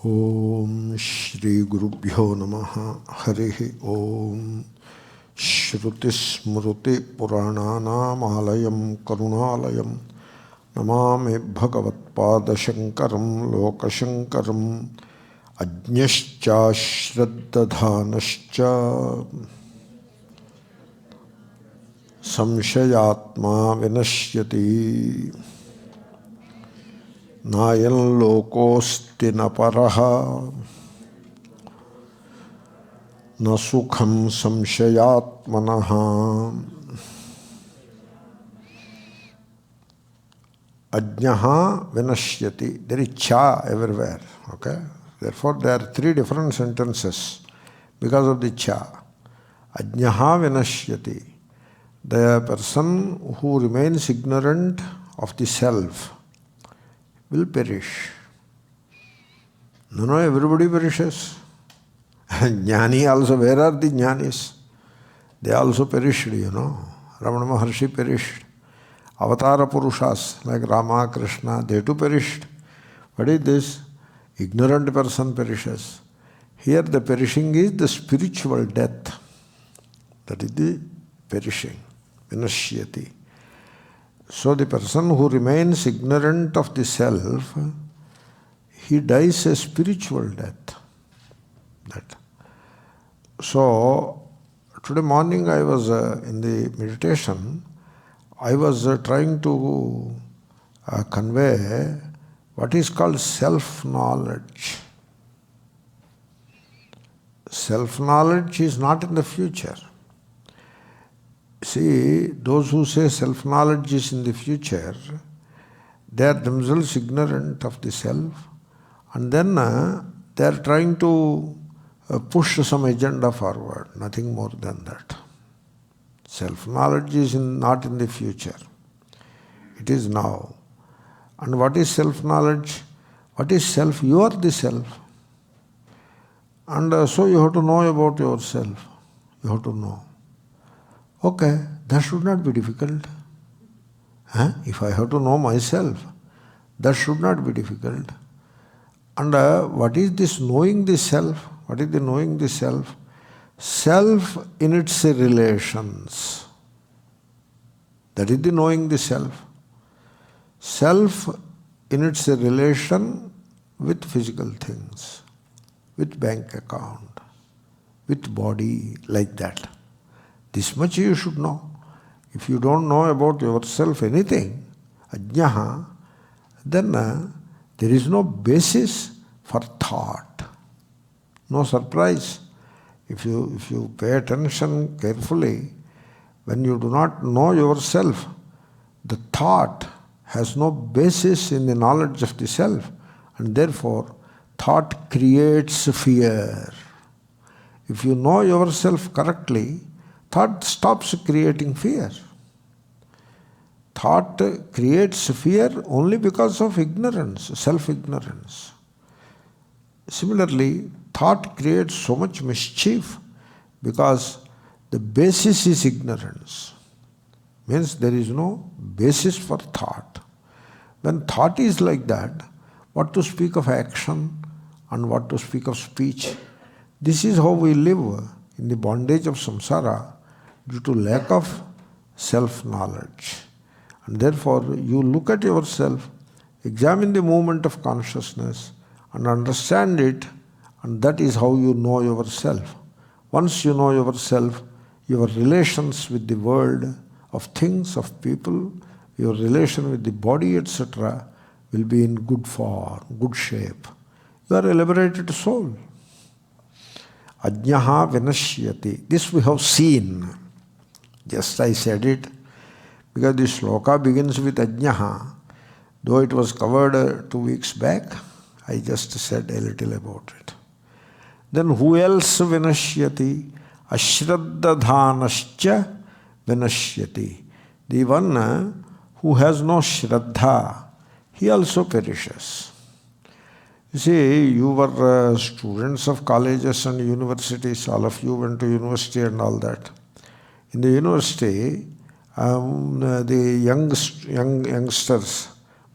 Om Shri Gurubhyo Namaha Harihi Om Shruti Smruti Purananam Alayam Karunalayam Namami Bhagavad Pada Shankaram Loka Shankaram Ajñascha Shraddha Samshayatma Vinashyati Nayan Lokosti Naparaha Nasukham Samshayatmanaha Ajñaha Vinashyati. There is cha everywhere. Okay? Therefore, there are three different sentences because of the cha. Ajñaha Vinashyati. The person who remains ignorant of the self will perish. No, everybody perishes. Jnani also, where are the jnanis? They also perished, Ramana Maharshi perished. Avatara Purushas like Rama, Krishna, they too perished. What is this? Ignorant person perishes. Here the perishing is the spiritual death. That is the perishing. Vinashyati. So the person who remains ignorant of the self, he dies a spiritual death. That. So today morning I was in the meditation, I was trying to convey what is called self-knowledge. Self-knowledge is not in the future. See, those who say self-knowledge is in the future, they are themselves ignorant of the self, and then they are trying to push some agenda forward, nothing more than that. Self-knowledge is not in the future. It is now. And what is self-knowledge? What is self? You are the self. And so you have to know about yourself. You have to know. Okay, that should not be difficult. If I have to know myself, that should not be difficult. And what is this knowing the self? What is the knowing the self? Self in its relations. That is the knowing the self. Self in its relation with physical things, with bank account, with body, like that. This much you should know. If you don't know about yourself anything, ajñaha, then there is no basis for thought. No surprise. If you pay attention carefully, when you do not know yourself, the thought has no basis in the knowledge of the self, and therefore thought creates fear. If you know yourself correctly, thought stops creating fear. Thought creates fear only because of ignorance, self-ignorance. Similarly, thought creates so much mischief because the basis is ignorance. Means there is no basis for thought. When thought is like that, what to speak of action and what to speak of speech? This is how we live in the bondage of samsara due to lack of self-knowledge. And therefore, you look at yourself, examine the movement of consciousness and understand it, and that is how you know yourself. Once you know yourself, your relations with the world of things, of people, your relation with the body, etc., will be in good form, good shape. You are a liberated soul. Ajñaha vinashyati. This we have seen. Just I said it, because the sloka begins with ajñaha. Though it was covered 2 weeks back, I just said a little about it. Then who else vinashyati? Ashraddhadhanascha vinashyati. The one who has no shraddha, he also perishes. You see, you were students of colleges and universities, all of you went to university and all that. In the university, the youngsters,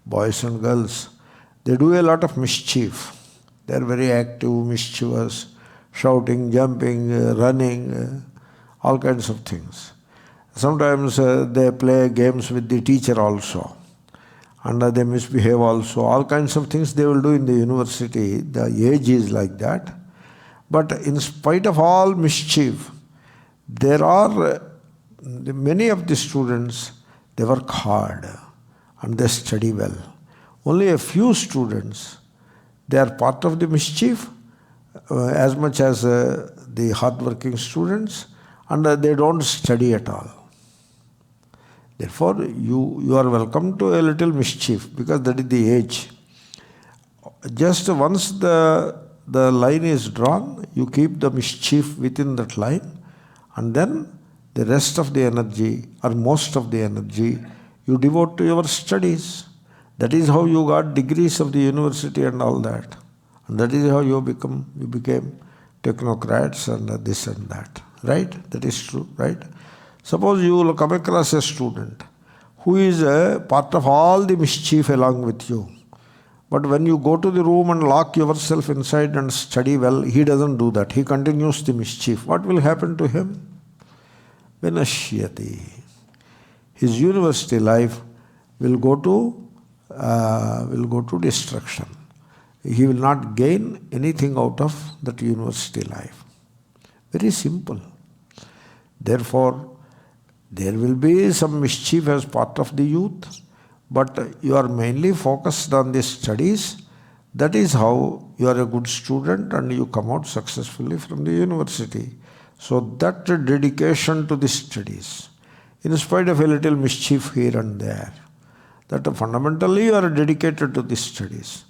boys and girls, they do a lot of mischief. They are very active, mischievous, shouting, jumping, running, all kinds of things. Sometimes they play games with the teacher also, and they misbehave also. All kinds of things they will do in the university. The age is like that. But in spite of all mischief, there are many of the students, they work hard and they study well. Only a few students, they are part of the mischief as much as the hard-working students, and they don't study at all. Therefore, you are welcome to a little mischief because that is the age. Just once the line is drawn, you keep the mischief within that line, and then the rest of the energy or most of the energy you devote to your studies. That is how you got degrees of the university and all that. And that is how you became technocrats and this and that. Right? That is true, right? Suppose you will come across a student who is a part of all the mischief along with you. But when you go to the room and lock yourself inside and study well, he doesn't do that. He continues the mischief. What will happen to him? Vinashyati. His university life will go to destruction. He will not gain anything out of that university life. Very simple. Therefore, there will be some mischief as part of the youth, but you are mainly focused on the studies. That is how you are a good student and you come out successfully from the university. So that dedication to the studies, in spite of a little mischief here and there, that fundamentally you are dedicated to the studies.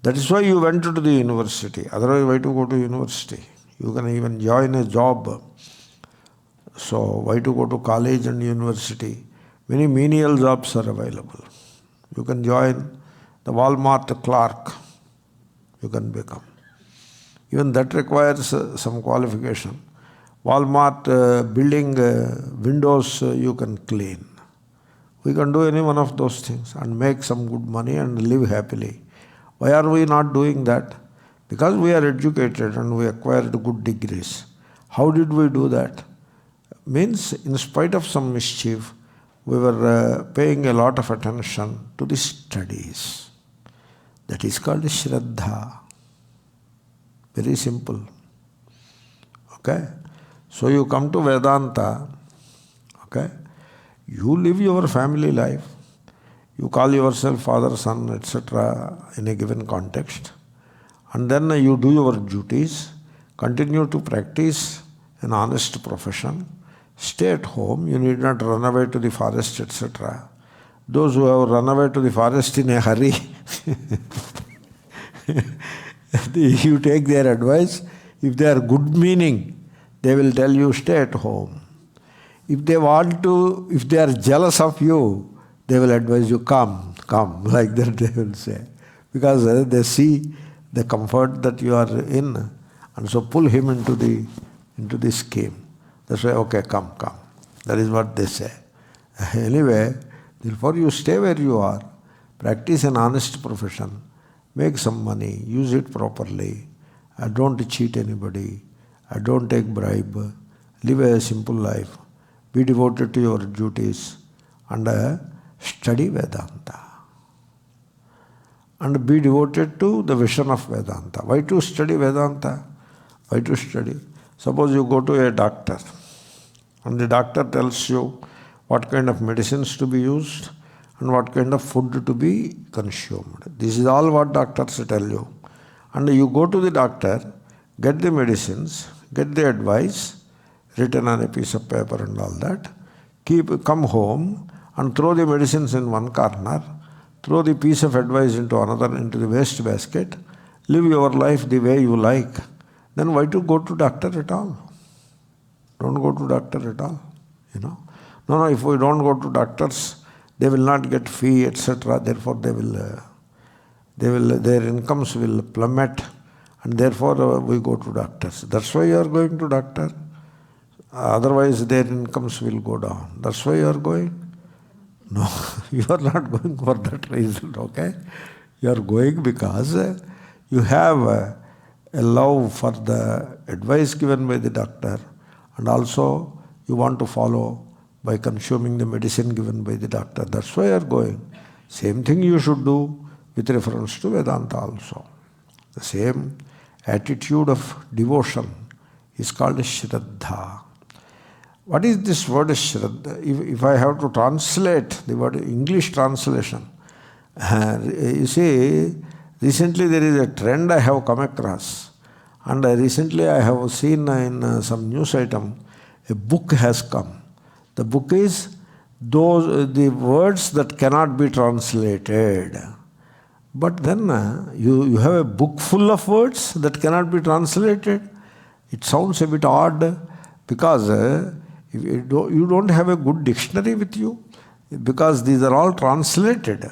That is why you went to the university. Otherwise, why to go to university? You can even join a job. So why to go to college and university? Many menial jobs are available. You can join the Walmart clerk. You can become. Even that requires some qualification. Walmart building windows you can clean. We can do any one of those things and make some good money and live happily. Why are we not doing that? Because we are educated and we acquired good degrees. How did we do that? Means in spite of some mischief, we were paying a lot of attention to the studies. That is called shraddha. Very simple. Okay? So you come to Vedanta, okay? You live your family life. You call yourself father, son, etc. in a given context. And then you do your duties, continue to practice an honest profession, stay at home, you need not run away to the forest, etc. Those who have run away to the forest in a hurry, you take their advice. If they are good meaning, they will tell you stay at home. If they are jealous of you, they will advise you come, like that they will say. Because they see the comfort that you are in, and so pull him into the scheme. That's why, okay, come. That is what they say. Anyway, therefore you stay where you are, practice an honest profession, make some money, use it properly, don't cheat anybody, don't take bribe, live a simple life, be devoted to your duties, and study Vedanta. And be devoted to the vision of Vedanta. Why to study Vedanta? Why to study? Suppose you go to a doctor, and the doctor tells you what kind of medicines to be used and what kind of food to be consumed. This is all what doctors tell you. And you go to the doctor, get the medicines, get the advice written on a piece of paper and all that, come home and throw the medicines in one corner, throw the piece of advice into the waste basket, live your life the way you like. Then why to go to doctor at all? Don't go to doctor at all. No, if we don't go to doctors, they will not get fee, etc. Therefore, their incomes will plummet, and therefore we go to doctors. That's why you are going to doctor. Otherwise, their incomes will go down. That's why you are going. No, you are not going for that reason, okay? You are going because you have a love for the advice given by the doctor, and also you want to follow by consuming the medicine given by the doctor. That's why you are going. Same thing you should do with reference to Vedanta also. The same attitude of devotion is called shraddha. What is this word shraddha? If I have to translate the word English translation, you see, recently there is a trend I have come across, and recently I have seen in some news item, a book has come. The book is the words that cannot be translated. But then you have a book full of words that cannot be translated. It sounds a bit odd because if you don't have a good dictionary with you, because these are all translated.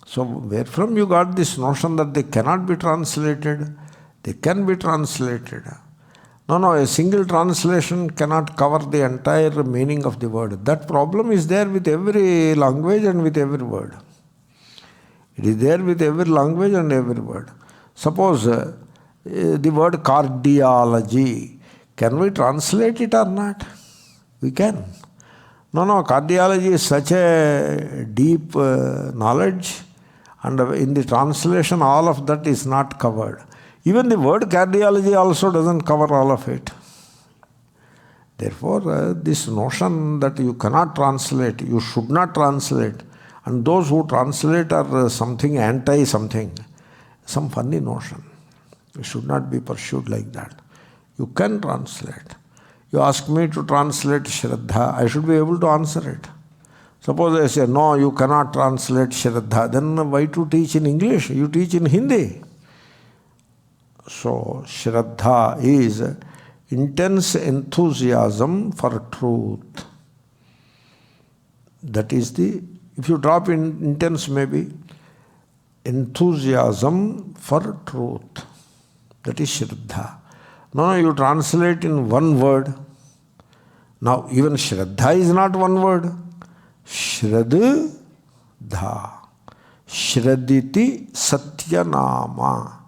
So where from you got this notion that they cannot be translated? They can be translated. No, a single translation cannot cover the entire meaning of the word. That problem is there with every language and with every word. It is there with every language and every word. Suppose the word cardiology, can we translate it or not? We can. No, cardiology is such a deep knowledge, and in the translation all of that is not covered. Even the word cardiology also doesn't cover all of it. Therefore, this notion that you cannot translate, you should not translate, and those who translate are something anti-something, some funny notion. It should not be pursued like that. You can translate. You ask me to translate shraddha, I should be able to answer it. Suppose I say, no, you cannot translate shraddha, then why to teach in English? You teach in Hindi. So, shraddha is intense enthusiasm for truth. That is if you drop in intense maybe, enthusiasm for truth. That is shraddha. No, you translate in one word. Now, even shraddha is not one word. Shraddha. Shradditi satyanama.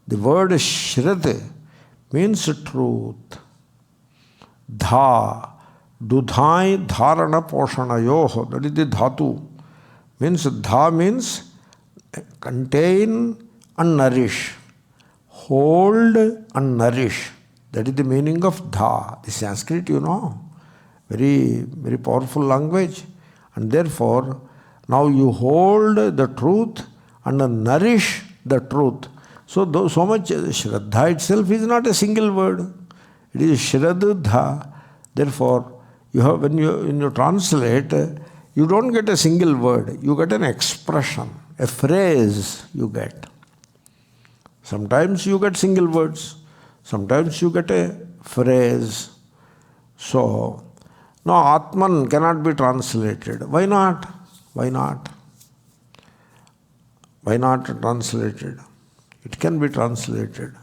The word shrad means truth. Dha. Dudhai dharana poshanayoho. That is the dhatu. Means dha means contain and nourish. Hold and nourish. That is the meaning of dha. The Sanskrit, you know. Very, very powerful language. And therefore, now you hold the truth and nourish the truth. So much shraddha itself is not a single word. It is shraddha. Therefore, when you translate, you don't get a single word. You get an expression, a phrase you get. Sometimes you get single words. Sometimes you get a phrase. So, no, Atman cannot be translated. Why not? Why not? Why not translated? It can be translated.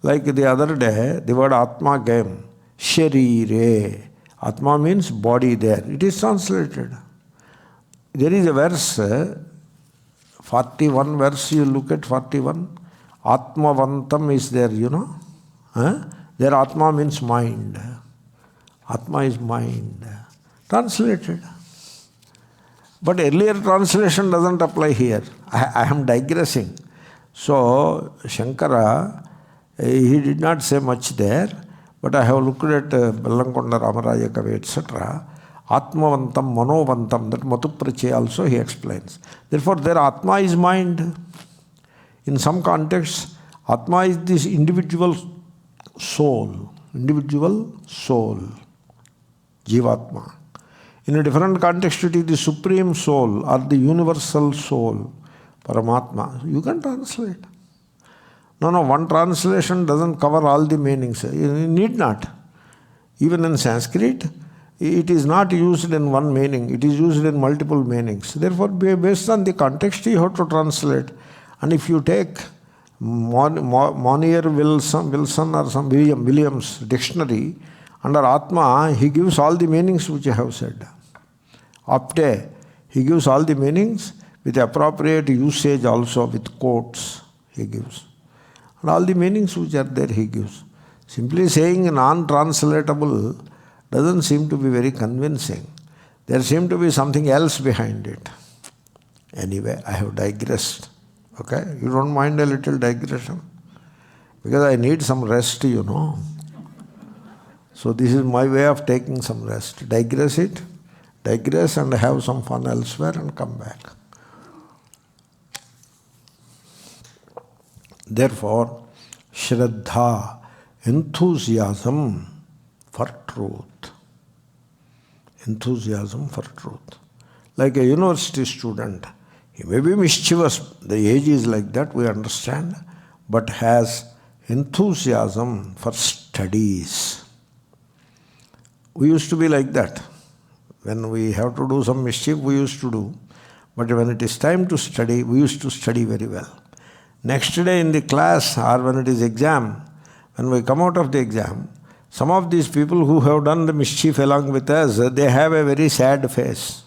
Like the other day, the word Atma came. Sharire. Atma means body there. It is translated. There is a verse, 41 verse, you look at 41. Atmavantam is there, you know. There Atma means mind. Atma is mind. Translated. But earlier translation doesn't apply here. I am digressing. So, Shankara, he did not say much there, but I have looked at Bellankonda Ramaraya Kavi, etc. Atmavantam, Manovantam, that Matuprache also he explains. Therefore, their Atma is mind. In some contexts, Atma is this individual soul, Jivatma. In a different context, it is the supreme soul or the universal soul, Paramatma. You can translate. No, one translation doesn't cover all the meanings. You need not. Even in Sanskrit, it is not used in one meaning. It is used in multiple meanings. Therefore, based on the context, you have to translate. And if you take Monier Wilson or some Williams dictionary, under Atma, he gives all the meanings which I have said. Apte, he gives all the meanings with appropriate usage also, with quotes he gives. And all the meanings which are there he gives. Simply saying non-translatable doesn't seem to be very convincing. There seems to be something else behind it. Anyway, I have digressed. Okay? You don't mind a little digression? Because I need some rest, you know. So this is my way of taking some rest. Digress it, digress and have some fun elsewhere and come back. Therefore, shraddha, enthusiasm for truth. Enthusiasm for truth. Like a university student, he may be mischievous, the age is like that, we understand, but has enthusiasm for studies. We used to be like that. When we have to do some mischief, we used to do. But when it is time to study, we used to study very well. Next day in the class or when it is exam, when we come out of the exam, some of these people who have done the mischief along with us, they have a very sad face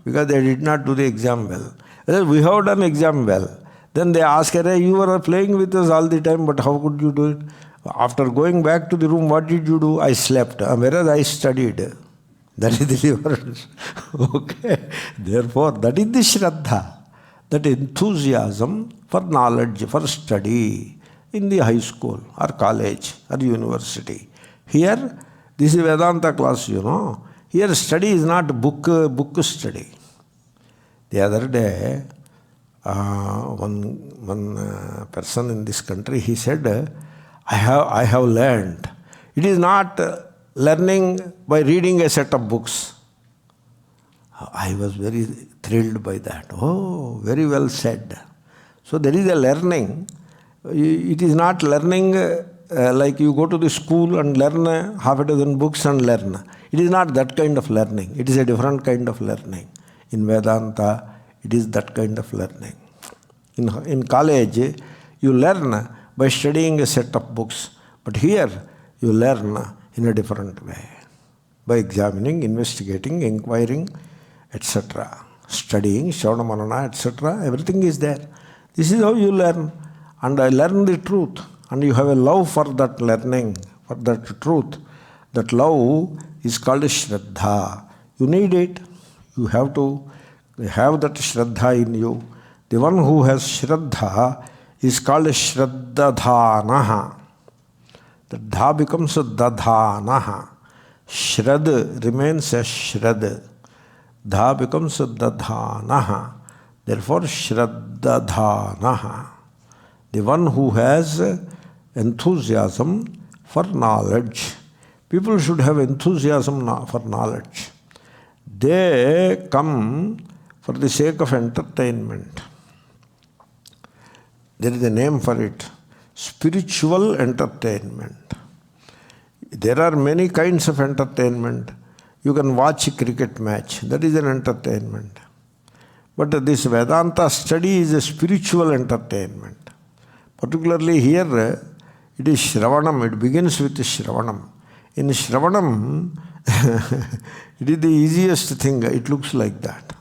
because they did not do the exam well. We have done exam well. Then they ask, you were playing with us all the time, but how could you do it? After going back to the room, what did you do? I slept, whereas I studied. That is the difference. Okay. Therefore, that is the shraddha, that enthusiasm for knowledge, for study in the high school or college or university. Here, this is Vedanta class, you know. Here study is not book study. The other day, one person in this country, he said, I have learned. It is not learning by reading a set of books. I was very thrilled by that. Oh, very well said. So there is a learning. It is not learning like you go to the school and learn half a dozen books and learn. It is not that kind of learning. It is a different kind of learning. In Vedanta, it is that kind of learning. In college, you learn by studying a set of books. But here, you learn in a different way. By examining, investigating, inquiring, etc. Studying, Shravana Manana, etc. Everything is there. This is how you learn. And I learn the truth. And you have a love for that learning, for that truth. That love is called shraddha. You need it. You have to have that shraddha in you. The one who has shraddha is called shraddadhanaha. The dha becomes a dadhanaha. Shrad remains a shrad. Dha becomes a dadhanaha. Therefore, shraddadhanaha. The one who has enthusiasm for knowledge. People should have enthusiasm for knowledge. They come for the sake of entertainment. There is a name for it. Spiritual entertainment. There are many kinds of entertainment. You can watch a cricket match. That is an entertainment. But this Vedanta study is a spiritual entertainment. Particularly here, it is Shravanam. It begins with Shravanam. In Shravanam, it is the easiest thing. It looks like that.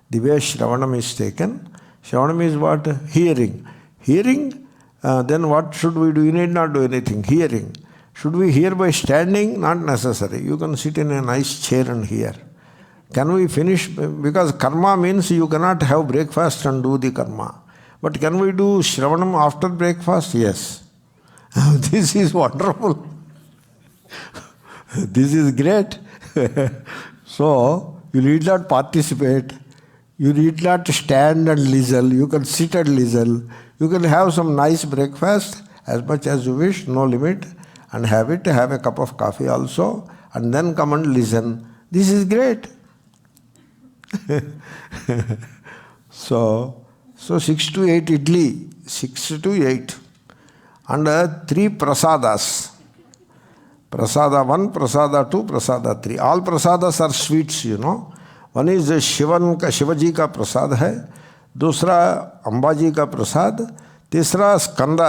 The way Shravanam is taken, Shravanam is what? Hearing. Hearing, then what should we do? You need not do anything. Hearing. Should we hear by standing? Not necessary. You can sit in a nice chair and hear. Can we finish? Because karma means you cannot have breakfast and do the karma. But can we do Shravanam after breakfast? Yes. This is wonderful. This is great. So, you need not participate. You need not stand and listen. You can sit and listen. You can have some nice breakfast, as much as you wish, no limit, and have it. Have a cup of coffee also, and then come and listen. This is great. So 6 to 8 idli, 6 to 8. And 3 prasadas. Prasada 1, prasada 2, prasada 3. All prasadas are sweets, you know. One is Shivaji ka prasad hai. दूसरा अंबाजी का प्रसाद, तीसरा स्कंदा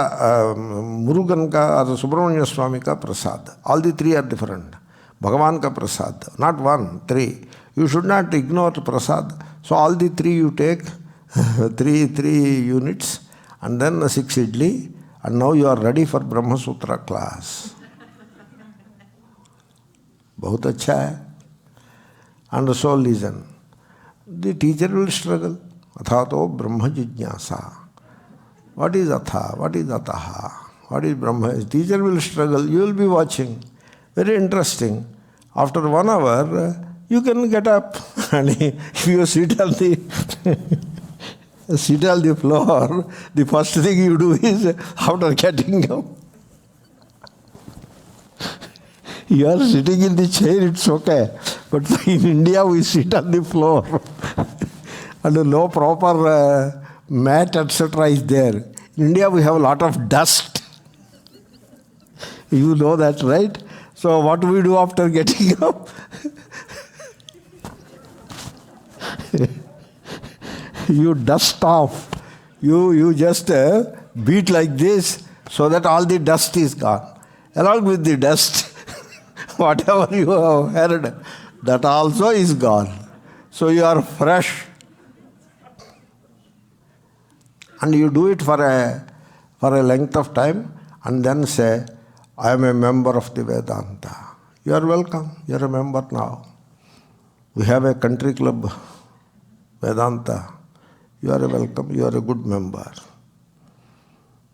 मुरुगन का और सुब्रमण्य स्वामी का प्रसाद. All the 3 are different. Bhagavan ka prasad, not 1, 3. You should not ignore prasad. So all the 3 you take, 3 units, and then 6 idli, and now you are ready for Brahma Sutra class. बहुत अच्छा है. And so listen. The teacher will struggle. Athato Brahma Jigyasa. What is Atha? What is Ataha? What is Brahma? The teacher will struggle. You will be watching. Very interesting. After 1 hour, you can get up. And if you sit on the floor, the first thing you do is, after getting up, you are sitting in the chair, it's okay. But in India, we sit on the floor. And no proper mat, etc. is there. In India, we have a lot of dust. You know that, right? So what do we do after getting up? You dust off. You just beat like this so that all the dust is gone. Along with the dust, whatever you have heard, that also is gone. So you are fresh. And you do it for a length of time and then say, I am a member of the Vedanta. You are welcome. You are a member now. We have a country club, Vedanta. You are welcome. You are a good member.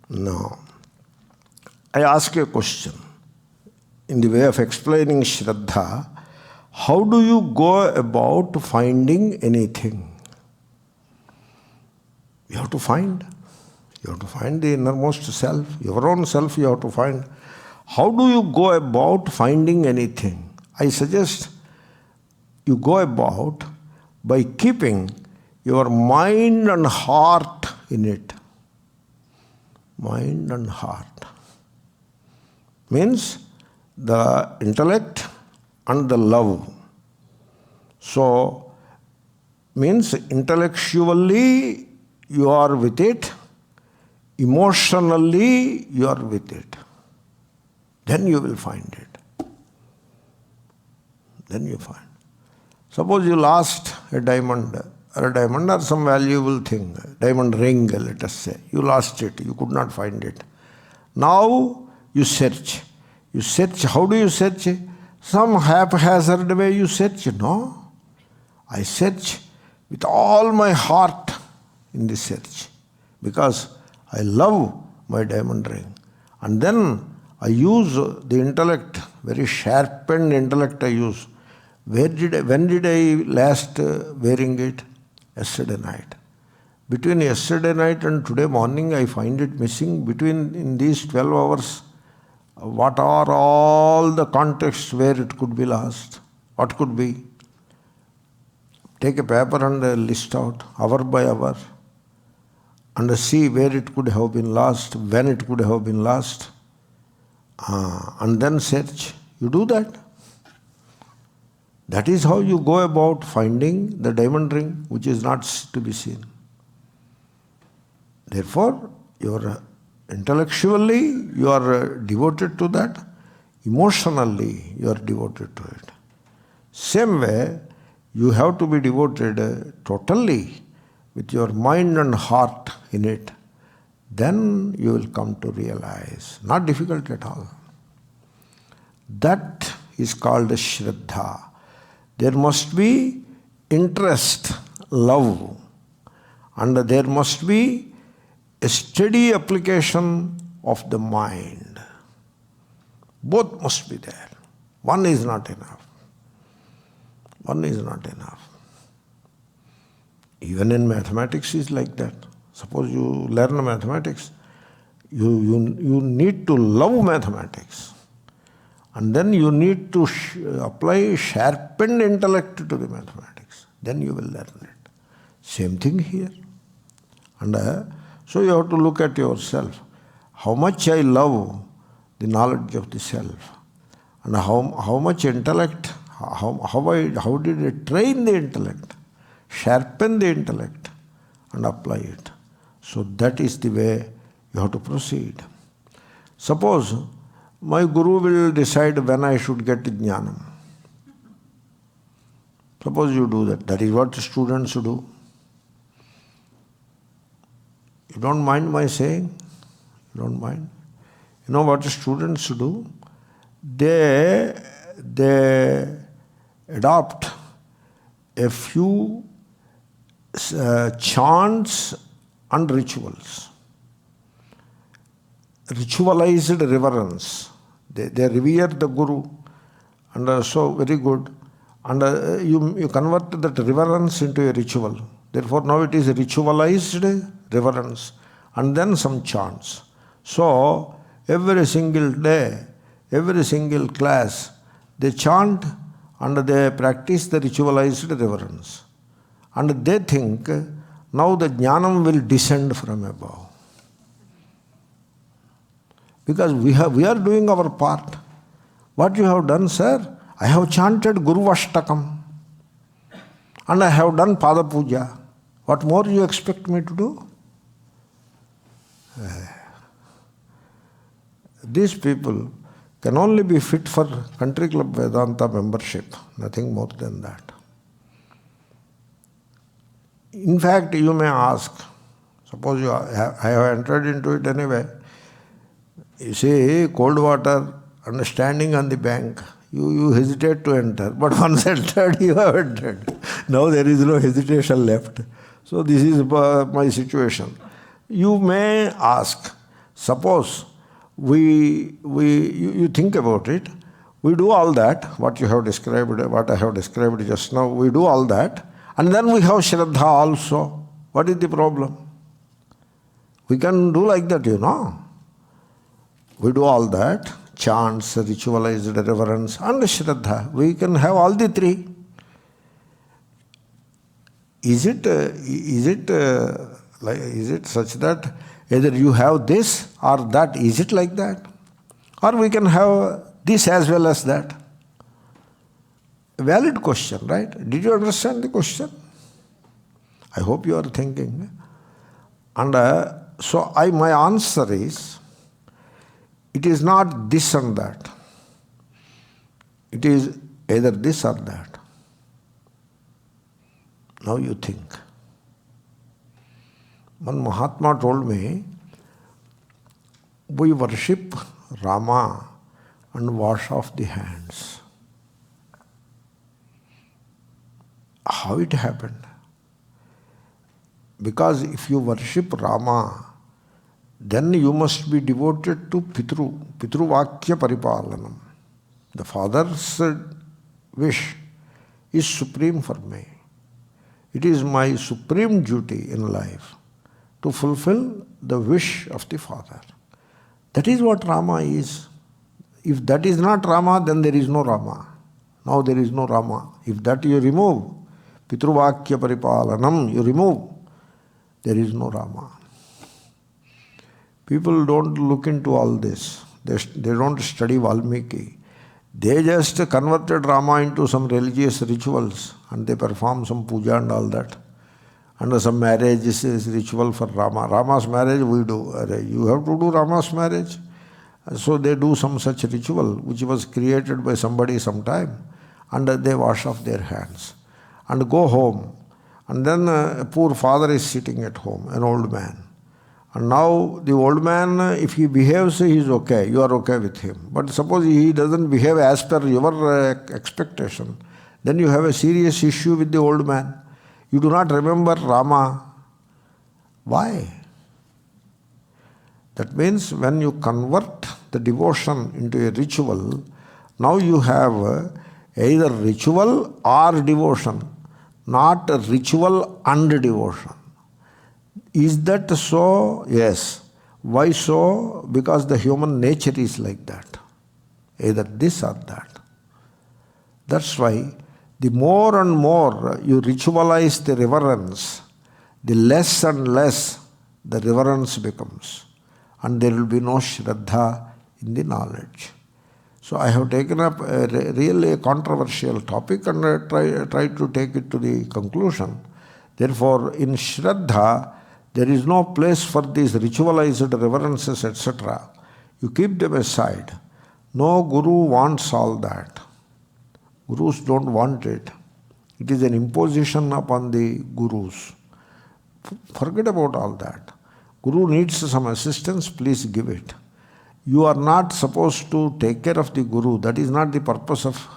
Now, I ask you a question. In the way of explaining shraddha, how do you go about finding anything? You have to find. You have to find the innermost self. Your own self you have to find. How do you go about finding anything? I suggest you go about by keeping your mind and heart in it. Mind and heart. Means the intellect and the love. So, means intellectually you are with it, emotionally you are with it. Then you will find it. Then you find. Suppose you lost a diamond or some valuable thing, diamond ring, let us say. You lost it, you could not find it. Now you search. You search. How do you search? Some haphazard way you search. No. I search with all my heart in the search because I love my diamond ring. And then I use the intellect, very sharpened intellect I use. When did I last wearing it? Yesterday night. Between yesterday night and today morning, I find it missing. In these 12 hours, what are all the contexts where it could be lost? What could be? Take a paper and list out, hour by hour, and see where it could have been lost, when it could have been lost, and then search. You do that. That is how you go about finding the diamond ring, which is not to be seen. Therefore, intellectually you are devoted to that, emotionally you are devoted to it. Same way, you have to be devoted totally with your mind and heart in it. Then you will come to realize. Not difficult at all. That is called shraddha. There must be interest, love, and there must be a steady application of the mind. Both must be there. One is not enough. One is not enough. Even in mathematics is like that. Suppose you learn mathematics, you need to love mathematics. And then you need to apply sharpened intellect to the mathematics. Then you will learn it. Same thing here. And so you have to look at yourself. How much I love the knowledge of the self. And how much intellect, how did I train the intellect, sharpen the intellect and apply it. So that is the way you have to proceed. Suppose my guru will decide when I should get jnanam. Suppose you do that. That is what students do. You don't mind my saying? Don't mind. You know what students do? They adopt a few chants and rituals. Ritualized reverence. They revere the Guru, and so very good. And you convert that reverence into a ritual. Therefore, now it is a ritualized reverence. And then some chants. So, every single day, every single class, they chant and they practice the ritualized reverence. And they think now the jnanam will descend from above. Because we are doing our part. What you have done, sir? I have chanted Guru Ashtakam. And I have done Pada Puja. What more you expect me to do? These people can only be fit for Country Club Vedanta membership, nothing more than that. In fact, you may ask, suppose I have entered into it anyway. You see, cold water and standing on the bank, you hesitate to enter. But once entered, you have entered. Now there is no hesitation left. So this is my situation. You may ask, suppose you think about it, we do all that, what you have described, what I have described just now, we do all that, and then we have shraddha also. What is the problem? We can do like that, you know. We do all that, chants, ritualized reverence, and shraddha. We can have all the three. Is it such that either you have this or that? Is it like that? Or we can have this as well as that? A valid question, right? Did you understand the question? I hope you are thinking. And so my answer is, it is not this and that. It is either this or that. Now you think. One Mahatma told me, we worship Rama and wash off the hands. How it happened? Because if you worship Rama, then you must be devoted to Pitruvakya Paripalanam. The father's wish is supreme for me. It is my supreme duty in life to fulfill the wish of the father. That is what Rama is. If that is not Rama, then there is no Rama. Now there is no Rama. If that you remove, Pitruvakya Paripalanam, you remove, there is no Rama. People don't look into all this. They don't study Valmiki. They just converted Rama into some religious rituals and they perform some puja and all that. And some marriage is ritual for Rama. Rama's marriage we do. You have to do Rama's marriage. So they do some such ritual which was created by somebody sometime, and they wash off their hands and go home. And then a poor father is sitting at home, an old man. And now the old man, if he behaves, he is okay. You are okay with him. But suppose he doesn't behave as per your expectation, then you have a serious issue with the old man. You do not remember Rama. Why? That means when you convert the devotion into a ritual, now you have either ritual or devotion, not ritual and devotion. Is that so? Yes. Why so? Because the human nature is like that. Either this or that. That's why the more and more you ritualize the reverence, the less and less the reverence becomes. And there will be no shraddha in the knowledge. So I have taken up really a controversial topic and tried to take it to the conclusion. Therefore, in shraddha, there is no place for these ritualized reverences, etc. You keep them aside. No guru wants all that. Gurus don't want it. It is an imposition upon the gurus. Forget about all that. Guru needs some assistance, please give it. You are not supposed to take care of the Guru. That is not the purpose of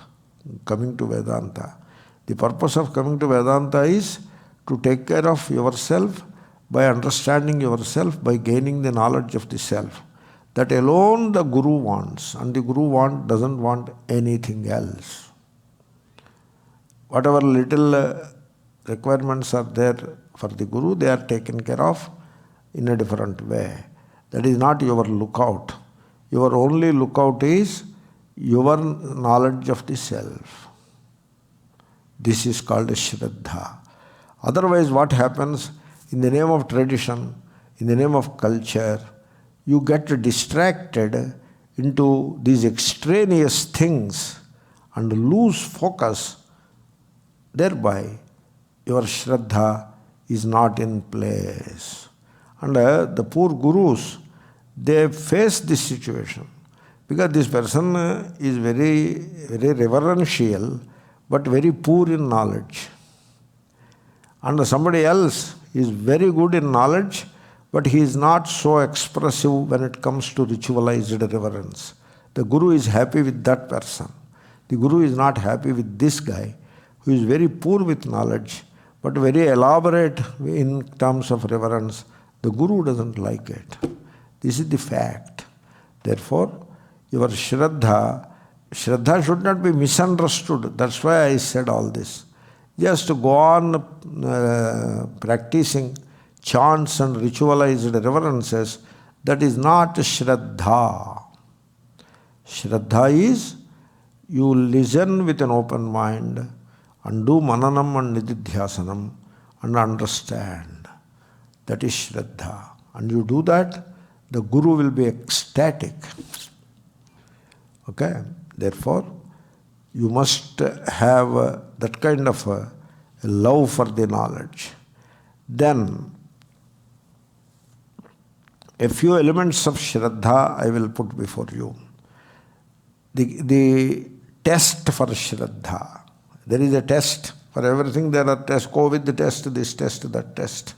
coming to Vedanta. The purpose of coming to Vedanta is to take care of yourself by understanding yourself, by gaining the knowledge of the self. That alone the Guru wants, and the Guru doesn't want anything else. Whatever little requirements are there for the Guru, they are taken care of in a different way. That is not your lookout. Your only lookout is your knowledge of the self. This is called shraddha. Otherwise, what happens in the name of tradition, in the name of culture, you get distracted into these extraneous things and lose focus. Thereby, your shraddha is not in place. And the poor gurus, they face this situation because this person is very, very reverential but very poor in knowledge. And somebody else is very good in knowledge, but he is not so expressive when it comes to ritualized reverence. The Guru is happy with that person. The Guru is not happy with this guy who is very poor with knowledge, but very elaborate in terms of reverence. The Guru doesn't like it. This is the fact. Therefore, your shraddha should not be misunderstood. That's why I said all this. Just go on practicing chants and ritualized reverences, that is not shraddha. Shraddha is you listen with an open mind and do mananam and nididhyasanam and understand. That is shraddha. And you do that, the Guru will be ecstatic. Okay? Therefore, you must have that kind of a love for the knowledge. Then, a few elements of shraddha I will put before you. The test for shraddha. There is a test. For everything there are tests. COVID test, this test, that test.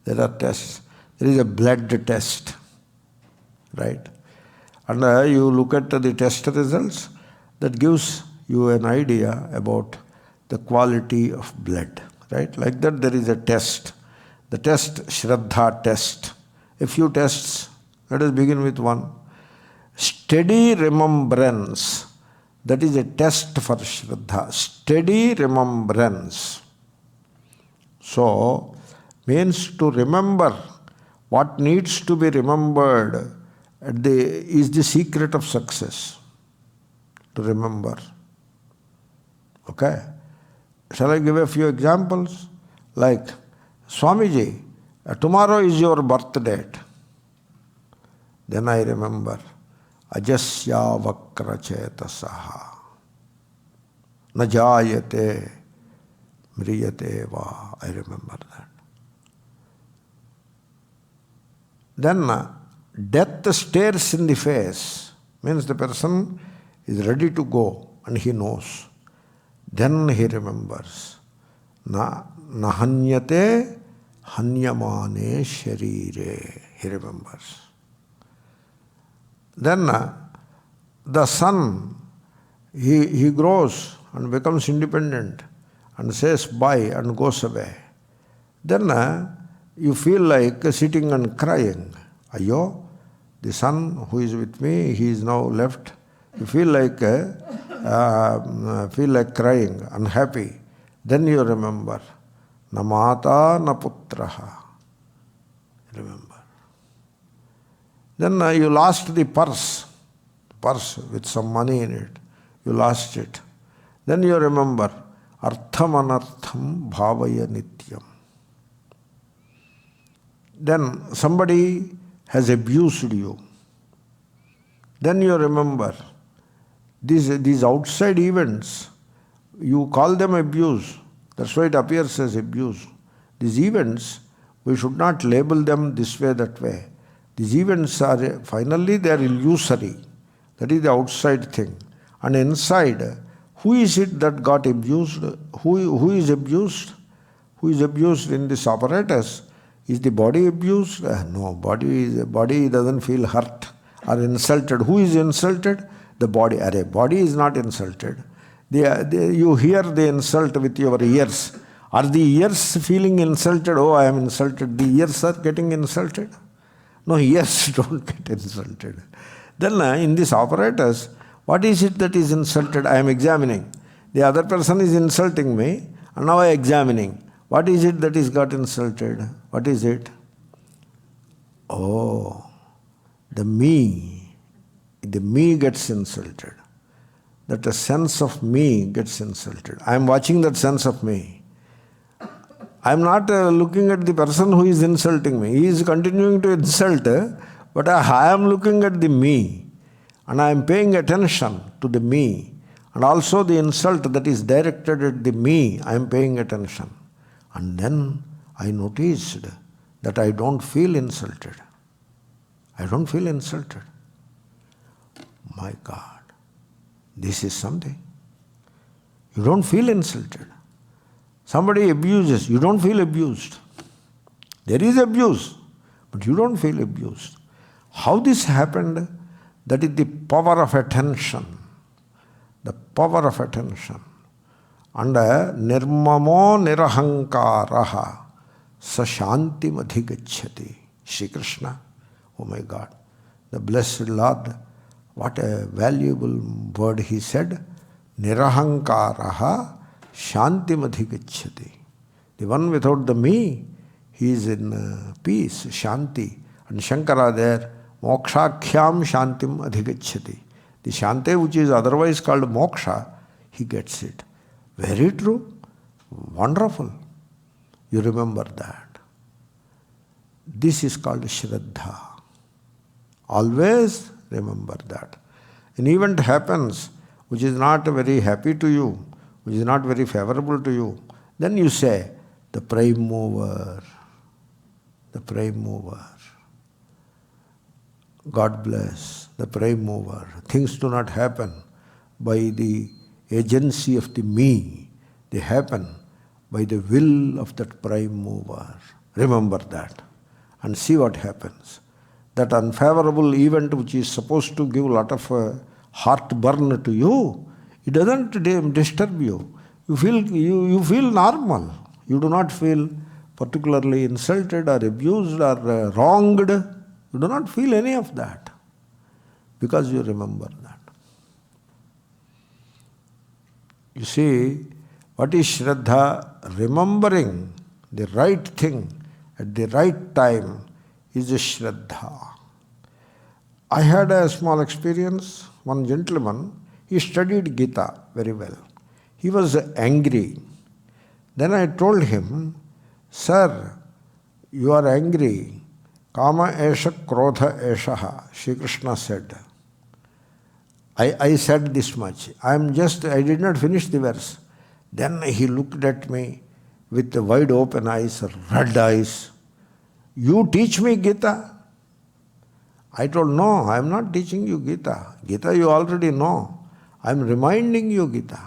There are tests. There is a blood test. Right? And you look at the test results, that gives you an idea about the quality of blood. Right? Like that there is a test. The test, shraddha test. A few tests. Let us begin with one. Steady remembrance. That is a test for shraddha. Steady remembrance. So, means to remember what needs to be remembered is the secret of success. To remember. Okay? Shall I give a few examples? Like, Swamiji, tomorrow is your birth date. Then I remember, ajasya vakra chetasaha najayate mriyate va. I remember that. Then death stares in the face, means the person is ready to go and he knows. Then he remembers. Nahanyate hanyamane sharire. He remembers. Then the son, he grows and becomes independent and says bye and goes away. Then you feel like sitting and crying. Ayo, the son who is with me, he is now left. You feel like crying, unhappy. Then you remember, na mata na putraha. Remember. Then you lost the purse with some money in it. You lost it. Then you remember, artham anartham bhavaya nityam. Then somebody has abused you. Then you remember, these outside events, you call them abuse. That's why it appears as abuse. These events, we should not label them this way, that way. These events are, finally, they are illusory. That is the outside thing. And inside, who is it that got abused? Who is abused? Who is abused in this apparatus Is the body abused? No, body doesn't feel hurt or insulted. Who is insulted? The body. Body is not insulted. You hear the insult with your ears. Are the ears feeling insulted? Oh, I am insulted. The ears are getting insulted. No, ears don't get insulted. Then in this apparatus, what is it that is insulted? I am examining. The other person is insulting me, and now I am examining. What is it that is got insulted? What is it? Oh, the me. The me gets insulted. That a sense of me gets insulted. I am watching that sense of me. I am not looking at the person who is insulting me. He is continuing to insult, but I am looking at the me. And I am paying attention to the me. And also the insult that is directed at the me, I am paying attention. And then I noticed that I don't feel insulted. I don't feel insulted. My God, this is something. You don't feel insulted. Somebody abuses, you don't feel abused. There is abuse, but you don't feel abused. How this happened? That is the power of attention. The power of attention. And nirmamo nirahankaraha sashantim adhigacchati. Shri Krishna, oh my God, the blessed Lord, what a valuable word he said. Nirahankaraha shantim adhigacchati. The one without the me, he is in peace, shanti. And Shankara there, mokshakhyam shantim adhigacchati. The shanti which is otherwise called moksha, he gets it. Very true. Wonderful. You remember that. This is called shraddha. Always remember that. An event happens which is not very happy to you, which is not very favorable to you, then you say, the prime mover, the prime mover. God bless, the prime mover. Things do not happen by the agency of the me. They happen by the will of that prime mover. Remember that and see what happens. That unfavorable event which is supposed to give a lot of heartburn to you, it doesn't disturb you. You feel normal. You do not feel particularly insulted or abused or wronged. You do not feel any of that because you remember that. You see, what is shraddha? Remembering the right thing at the right time is a shraddha. I had a small experience. One gentleman, he studied Gita very well. He was angry. Then I told him, Sir, you are angry. Kama esha krodha eshaha, Shri Krishna said. I said this much. I did not finish the verse. Then he looked at me with the wide open eyes, red eyes. You teach me Gita? I told, no, I am not teaching you Gita. Gita you already know. I am reminding you Gita.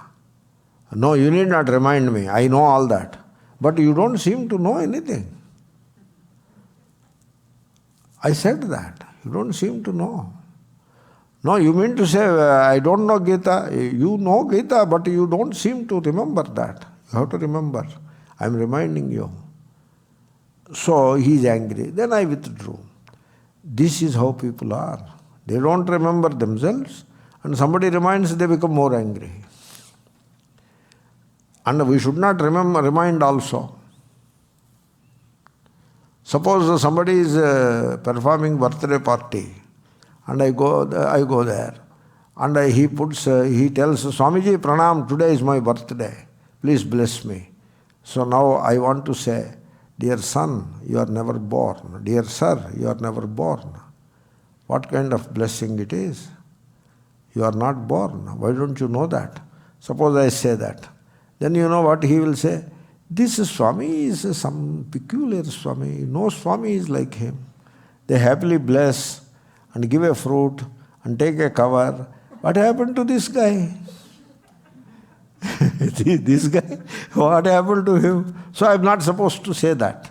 No, you need not remind me. I know all that. But you don't seem to know anything. I said that. You don't seem to know. No, you mean to say, I don't know Gita. You know Gita, but you don't seem to remember that. You have to remember. I am reminding you. So he is angry. Then I withdrew. This is how people are. They don't remember themselves, and somebody reminds, they become more angry. And we should not remind also. Suppose somebody is performing birthday party, and I go there, and he tells Swamiji, Pranam, today is my birthday. Please bless me. So now I want to say, dear son, you are never born. Dear sir, you are never born. What kind of blessing it is? You are not born. Why don't you know that? Suppose I say that. Then you know what he will say? This Swami is some peculiar Swami. No Swami is like him. They happily bless and give a fruit and take a cover. What happened to this guy? This guy, what happened to him? So I am not supposed to say that.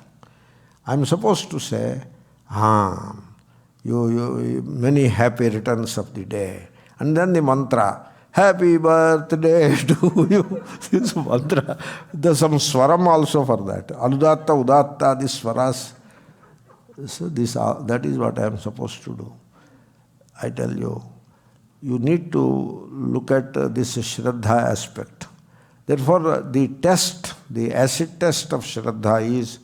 I'm supposed to say, many happy returns of the day. And then the mantra, happy birthday to you. This mantra. There's some swaram also for that. Anudatta, udatta, these swaras. So that is what I am supposed to do. I tell you, you need to look at this shraddha aspect. Therefore, the acid test of shraddha is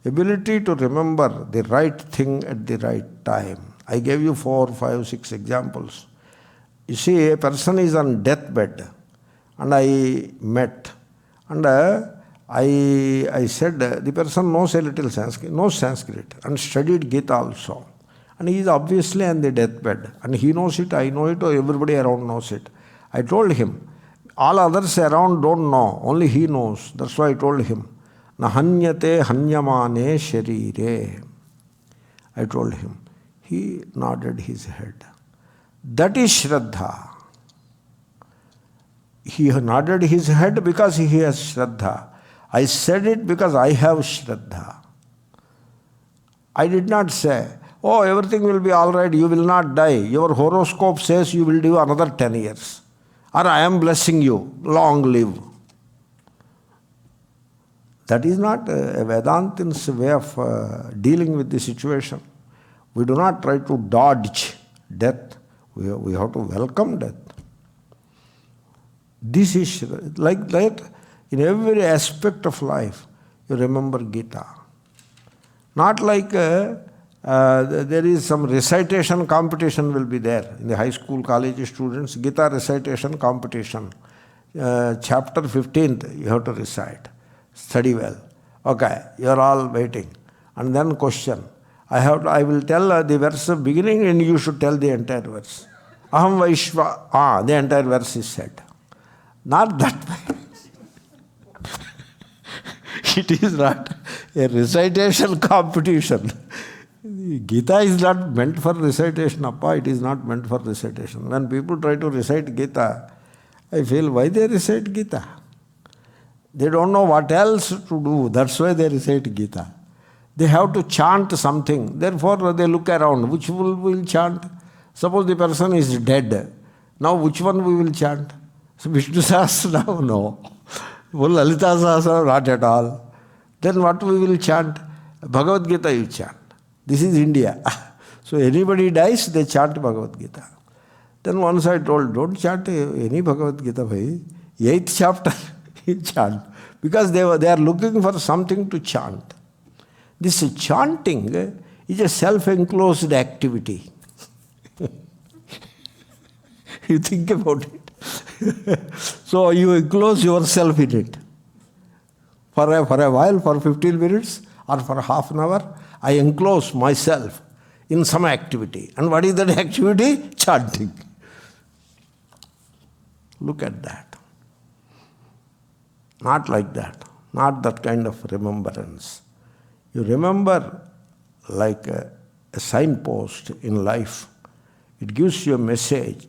ability to remember the right thing at the right time. I gave you 4, 5, 6 examples. You see, a person is on deathbed, and I met, and I said, the person knows a little Sanskrit, and studied Gita also. And he is obviously on the deathbed, and he knows it, I know it, or everybody around knows it. I told him, all others around don't know, only he knows. That's why I told him, Nahanyate hanyamane sharire. I told him. He nodded his head. That is shraddha. He nodded his head because he has shraddha. I said it because I have shraddha. I did not say, oh, everything will be all right, you will not die. Your horoscope says you will live another 10 years. Or I am blessing you, long live. That is not a Vedantin's way of dealing with the situation. We do not try to dodge death. We have to welcome death. This is like that in every aspect of life. You remember Gita. Not like there is some recitation competition will be there. In the high school, college students, Gita recitation competition. Chapter 15th, you have to recite. Study well. Okay, you are all waiting. And then question. I will tell the verse of beginning and you should tell the entire verse. Aham Vaishva. The entire verse is said. Not that way. It is not a recitation competition. Gita is not meant for recitation, Appa. It is not meant for recitation. When people try to recite Gita, I feel, why they recite Gita? They don't know what else to do. That's why they recite Gita. They have to chant something. Therefore, they look around. Which we will chant? Suppose the person is dead. Now, which one we will chant? So, Vishnu Sahasra now? No. Lalita Sahasra, not at all. Then what we will chant? Bhagavad Gita you chant. This is India. So, anybody dies, they chant Bhagavad Gita. Then once I told, don't chant any Bhagavad Gita, bhai. 8th chapter, you chant. Because they are looking for something to chant. This chanting is a self-enclosed activity. You think about it. So you enclose yourself in it. For a while, for 15 minutes or for half an hour, I enclose myself in some activity. And what is that activity? Chanting. Look at that. Not like that. Not that kind of remembrance. You remember like a signpost in life. It gives you a message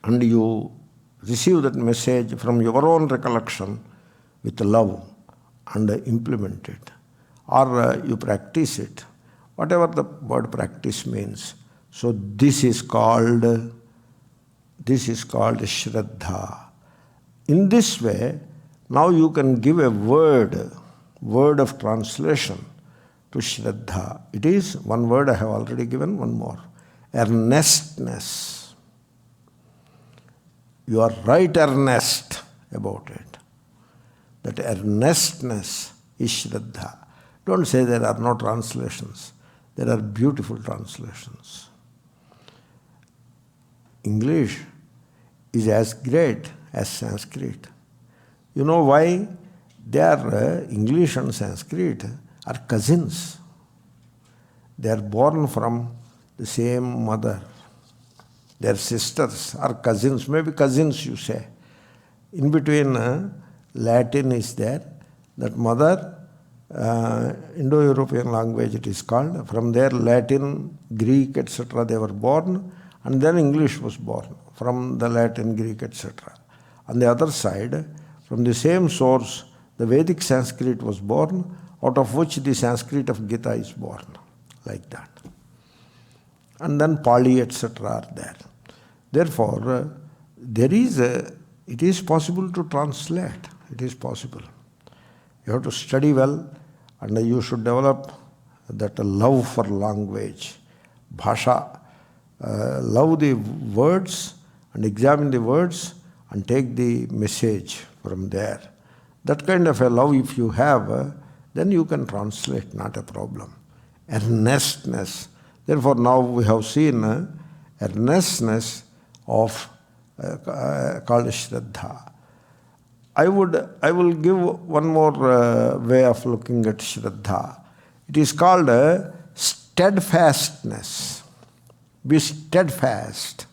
and you receive that message from your own recollection with love and implement it. Or you practice it. Whatever the word practice means. So this is called shraddha. In this way, now you can give a word of translation to shraddha. It is one word I have already given, one more. Earnestness. You are right earnest about it. That earnestness is shraddha. Don't say there are no translations. There are beautiful translations. English is as great as Sanskrit. You know why? English and Sanskrit are cousins. They are born from the same mother. Their sisters are cousins, maybe cousins you say. In between, Latin is there. That mother, Indo-European language it is called. From there, Latin, Greek, etc. they were born. And then English was born from the Latin, Greek, etc. On the other side, from the same source, the Vedic Sanskrit was born. out of which the Sanskrit of Gita is born, like that. And then Pali, etc. are there. Therefore, it is possible to translate. It is possible. You have to study well, and you should develop that love for language, bhasha. Love the words and examine the words and take the message from there. That kind of a love, if you have, then you can translate, not a problem. Earnestness. Therefore, now we have seen earnestness of called shraddha. I will give one more way of looking at shraddha. It is called steadfastness. Be steadfast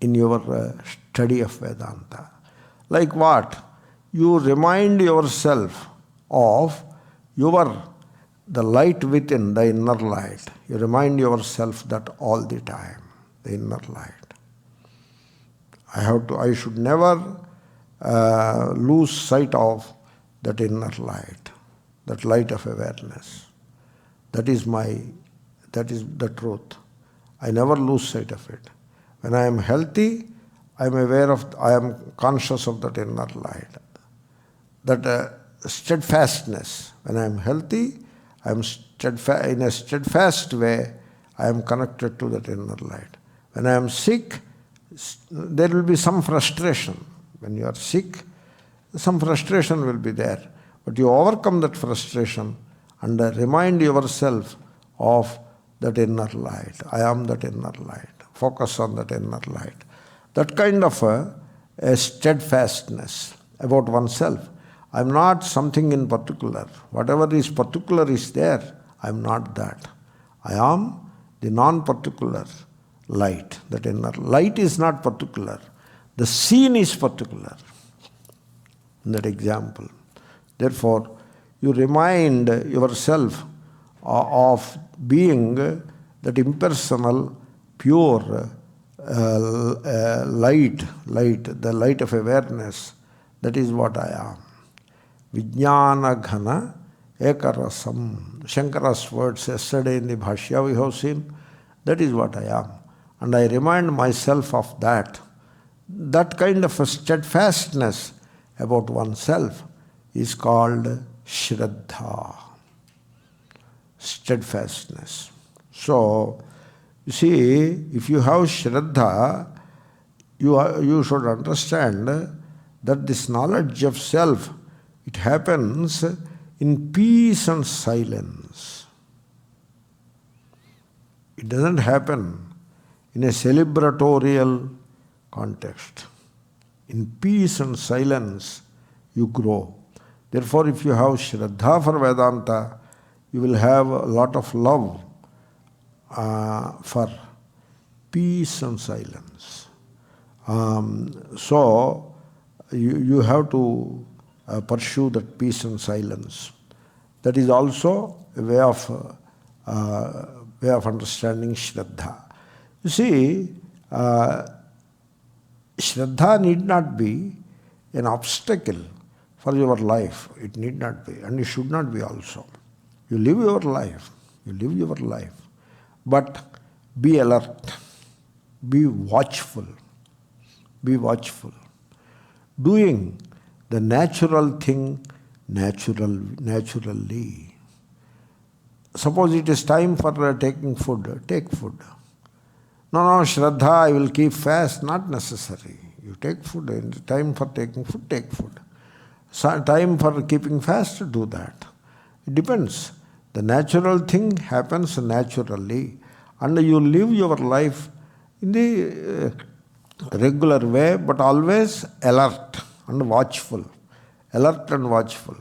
in your study of Vedanta. Like what? You remind yourself of the light within, the inner light. You remind yourself that all the time, the inner light. I should never lose sight of that inner light, that light of awareness. That is the truth. I never lose sight of it. When I am healthy, I am conscious of that inner light. That steadfastness. When I am healthy, I am in a steadfast way, I am connected to that inner light. When I am sick, there will be some frustration. When you are sick, some frustration will be there. But you overcome that frustration and remind yourself of that inner light. I am that inner light. Focus on that inner light. That kind of a steadfastness about oneself. I am not something in particular. Whatever is particular is there. I am not that. I am the non-particular light. That inner light is not particular. The scene is particular. In that example. Therefore, you remind yourself of being that impersonal, pure light, the light of awareness. That is what I am. Vijnana ghana ekarasam. Shankara's words yesterday in the Bhashya we have seen. That is what I am. And I remind myself of that. That kind of a steadfastness about oneself is called shraddha. Steadfastness. So, you see, if you have shraddha, you should understand that this knowledge of self, it happens in peace and silence. It doesn't happen in a celebratorial context. In peace and silence, you grow. Therefore, if you have shraddha for Vedanta, you will have a lot of love for peace and silence. So, you have to pursue that peace and silence. That is also a way of understanding shraddha. You see, shraddha need not be an obstacle for your life. It need not be, and it should not be also. You live your life. But be alert. Be watchful. Doing the natural thing naturally. Suppose it is time for taking food. Take food. No, shraddha, I will keep fast. Not necessary. You take food. Time for taking food, take food. Time for keeping fast, do that. It depends. The natural thing happens naturally. And you live your life in the regular way, but always alert and watchful. Alert and watchful.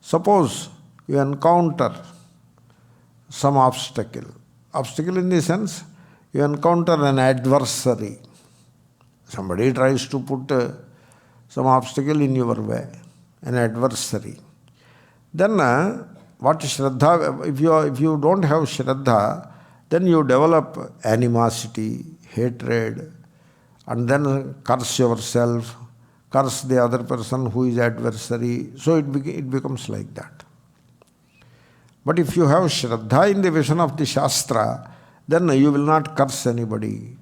Suppose you encounter some obstacle. Obstacle in the sense, you encounter an adversary. Somebody tries to put some obstacle in your way, an adversary. Then what shraddha, if you don't have shraddha, then you develop animosity, hatred, and then curse yourself, curse the other person who is adversary. So it becomes like that. But if you have shraddha in the vision of the Shastra, then you will not curse anybody.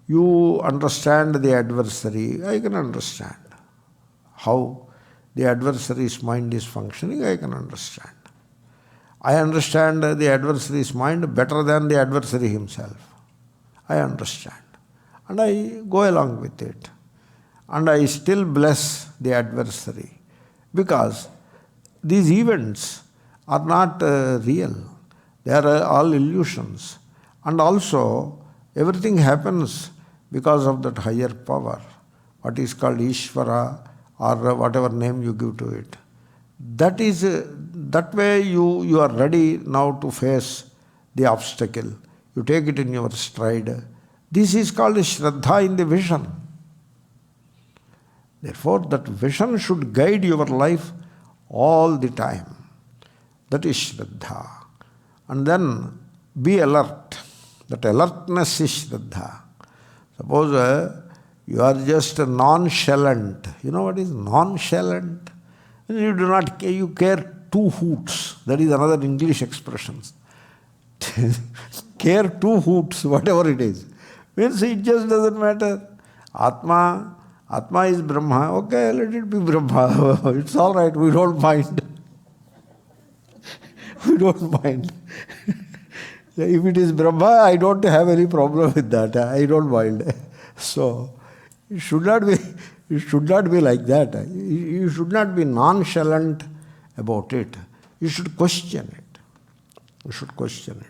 You understand the adversary. I can understand how the adversary's mind is functioning. I can understand. I understand the adversary's mind better than the adversary himself. I understand. And I go along with it. And I still bless the adversary. Because these events are not real. They are all illusions. And also, everything happens because of that higher power, what is called Ishvara, or whatever name you give to it. That is, that way you are ready now to face the obstacle. You take it in your stride. This is called shraddha in the vision. Therefore, that vision should guide your life all the time. That is shraddha. And then be alert. That alertness is shraddha. Suppose you are just nonchalant. You know what is nonchalant? You do not care, you care 2 hoots. That is another English expression. Care 2 hoots, whatever it is. Means it just doesn't matter. Atma is Brahma. Okay, let it be Brahma. It's all right, we don't mind. We don't mind. If it is Brahma, I don't have any problem with that. I don't mind. So, it should not be like that. You should not be nonchalant about it. You should question it. You should question it.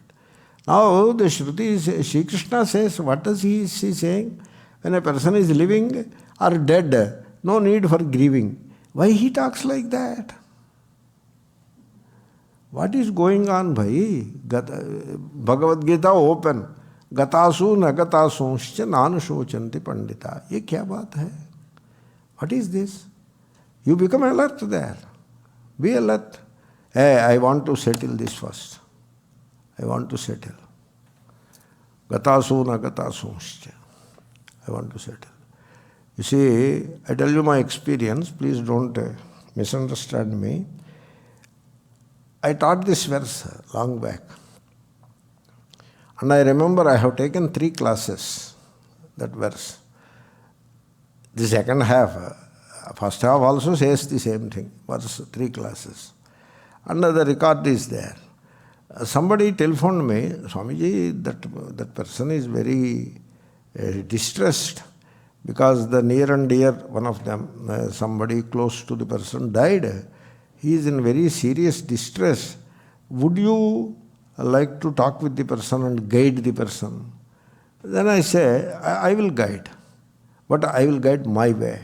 Now, the Shruti, Sri Krishna says, what is he saying? When a person is living or dead, no need for grieving. Why he talks like that? What is going on, bhai? Bhagavad Gita open. Gatasu nagatasunshcha nanushocanti pandita. Ye kya baat hai? What is this? You become alert there. Be alert. Hey, I want to settle this first. I want to settle. Gatasu nagatasunshcha. I want to settle. You see, I tell you my experience. Please don't misunderstand me. I taught this verse long back. And I remember I have taken 3 classes, that verse. The second half, first half also says the same thing, verse 3 classes. And the record is there. Somebody telephoned me, Swamiji, that person is very distressed because the near and dear, one of them, somebody close to the person died. He is in very serious distress. Would you like to talk with the person and guide the person? Then I say, I will guide. But I will guide my way.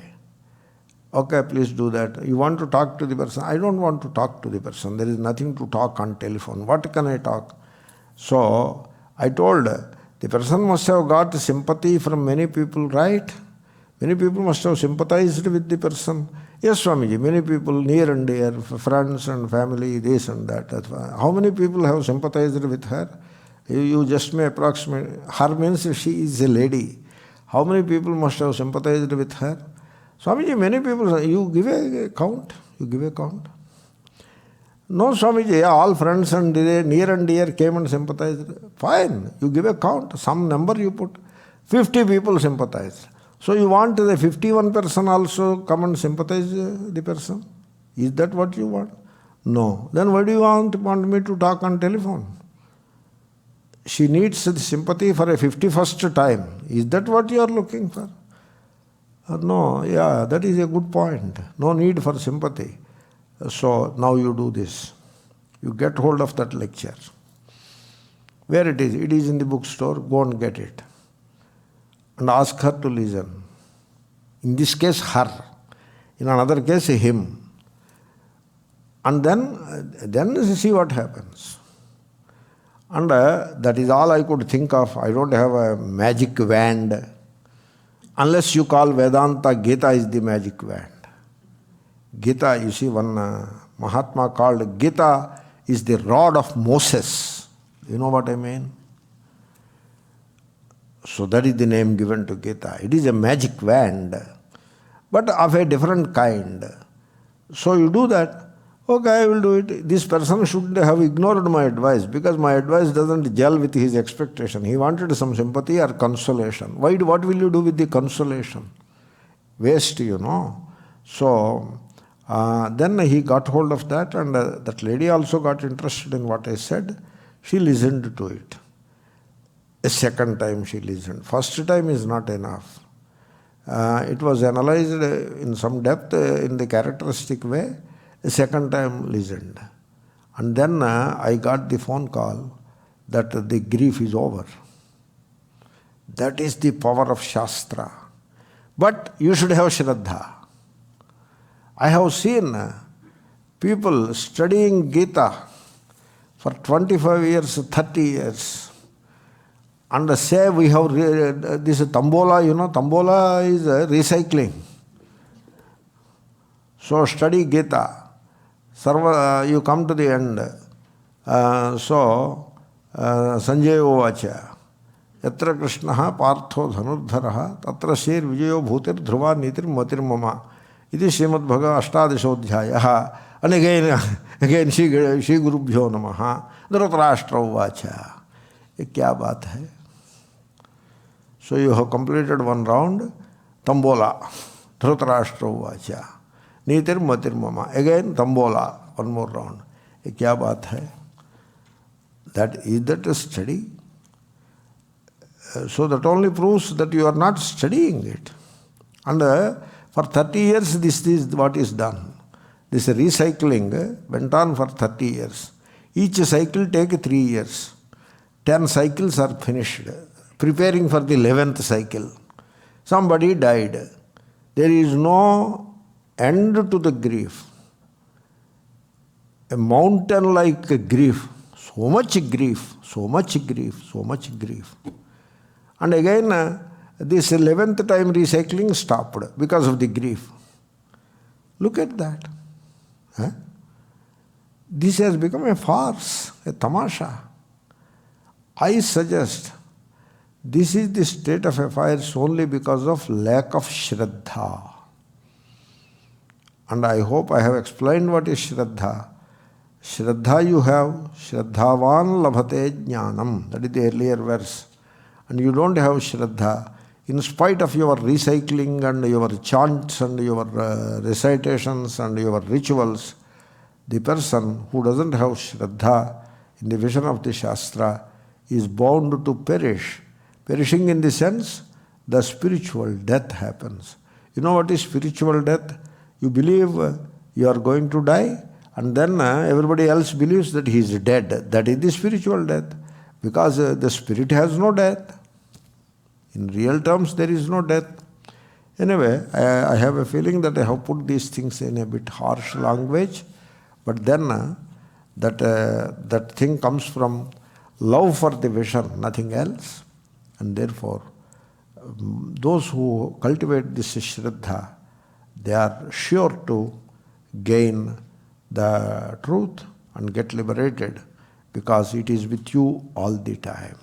Okay, please do that. You want to talk to the person? I don't want to talk to the person. There is nothing to talk on telephone. What can I talk? So, I told, the person must have got sympathy from many people, right? Many people must have sympathized with the person. Yes, Swamiji, many people near and dear, friends and family, this and that. How many people have sympathized with her? You just may approximate. Her means she is a lady. How many people must have sympathized with her? Swamiji, many people, you give a count. You give a count. No, Swamiji, all friends and near and dear came and sympathized. Fine, you give a count. Some number you put. 50 people sympathized. So you want the 51 person also come and sympathize the person? Is that what you want? No. Then why do you want me to talk on telephone? She needs the sympathy for a 51st time. Is that what you are looking for? No, yeah, that is a good point. No need for sympathy. So now you do this. You get hold of that lecture. Where it is? It is in the bookstore. Go and get it. And ask her to listen. In this case, her. In another case, him. And then see what happens. And that is all I could think of. I don't have a magic wand. Unless you call Vedanta, Gita is the magic wand. Gita, you see, one Mahatma called Gita is the rod of Moses. You know what I mean? So that is the name given to Gita. It is a magic wand, but of a different kind. So you do that. Okay, I will do it. This person should have ignored my advice because my advice doesn't gel with his expectation. He wanted some sympathy or consolation. What will you do with the consolation? Waste, you know. So then he got hold of that, and that lady also got interested in what I said. She listened to it. A second time she listened. First time is not enough. It was analyzed in some depth in the characteristic way. A second time listened. And then I got the phone call that the grief is over. That is the power of Shastra. But you should have shraddha. I have seen people studying Gita for 25 years, 30 years, and say we have this tambola, you know, tambola is recycling. So study Gita. You come to the end. Sanjay Uvacha. Yatra Krishnaha Partho Dhanurdharaha Tatra Shir Vijayo Bhutir Dhruva Nitir Matir Mama. Iti Srimad Bhagavad Ashtadashodhyayaha. And again Shri Gurubhyo Namaha. Dhritarashtra Uvacha. Ye kya baat hai? So you have completed one round. Tambola. Dhritarashtra Uvacha. Nitir Matir Mama. Again Tambola. One more round. Ye kya baat hai? Is that a study? So that only proves that you are not studying it. And for 30 years this is what is done. This recycling went on for 30 years. Each cycle take 3 years. 10 cycles are finished. Preparing for the 11th cycle. Somebody died. There is no end to the grief. A mountain-like grief. So much grief, so much grief, so much grief. And again, this 11th time recycling stopped because of the grief. Look at that. This has become a farce, a tamasha. I suggest this is the state of affairs only because of lack of shraddha. And I hope I have explained what is shraddha. Shraddha you have, shraddhavan labhate jnanam. That is the earlier verse. And you don't have shraddha, in spite of your recycling and your chants and your recitations and your rituals, the person who doesn't have shraddha in the vision of the Shastra is bound to perish. Perishing in the sense, the spiritual death happens. You know what is spiritual death? You believe you are going to die, and then everybody else believes that he is dead. That is the spiritual death. Because the spirit has no death. In real terms, there is no death. Anyway, I have a feeling that I have put these things in a bit harsh language, but then that thing comes from love for the vision, nothing else. And therefore, those who cultivate this shraddha, they are sure to gain the truth and get liberated, because it is with you all the time.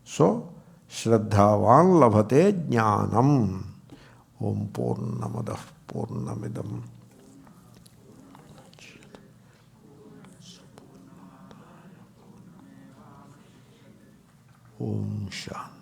So, shraddhavan labhate jnanam. Om Purnamadah Purnamidam. Om Shanti.